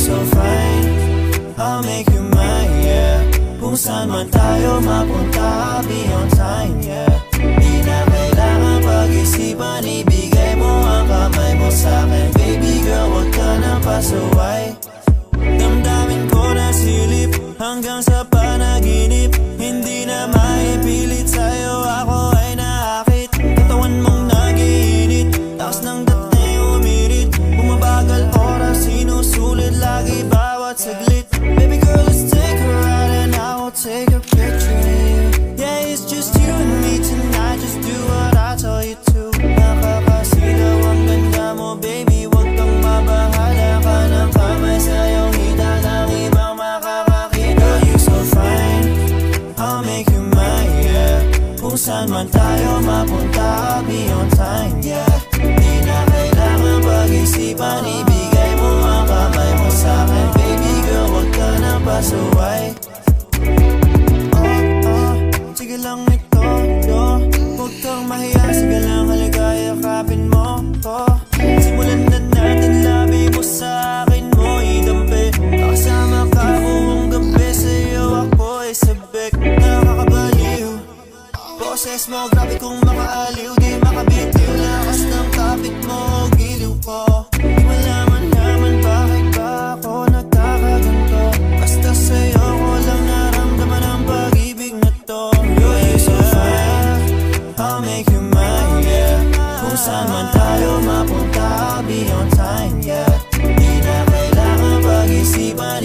so fine, I'll make you mine, yeah. Kung saan man tayo mapunta, I'll be on time, yeah. Di na kailangan pag-isipan, ibigay mo ang kamay mo sa'kin. Baby girl, wag ka nang pasaway. Damdamin ko na silip hanggang sa panaginip. Hindi na maipilit sa'yo, ako ay naakit. Katawan mong nagiinit, taos ng dating umirit. Bumabagal oras, sinusulit lagi bawat saglit. Baby girl, let's take a ride and I will take a picture. Yeah, it's just you and me tonight, just do what I tell you to. Nakakasilaw ang ganda mo, baby, wag kang mabahala ka ng kamay sa'yo. Hita ng ibang makakakita. You so fine, I'll make you mine, yeah. Kung saan man tayo mapunta, I'll be on time, yeah. Di na kailangan pag-isipan, ibigay mo ang kamay mo sa'kin. Baby girl, wag ka nang pasaway. Sige lang ito, huwag kang mahiya, sige lang haligaya, yakapin mo ko. Simulan na natin, labi mo sa akin mo idampi. Nakasama ka buong gabi, sa'yo ako ay sabik. Nakakabaliw, boses mo, grabe kong makaaliw. Di makabitiw, lakas ng kapit mo, giliw ko. Di malaman naman bakit ba ako nagkakaganto. Basta sa'yo ko lang naramdaman ang pag-ibig na to. You're so fine, I'll make you mine, yeah. Kung saan man tayo mapunta, I'll be on time, yeah. Di na kailangan pag-isipan,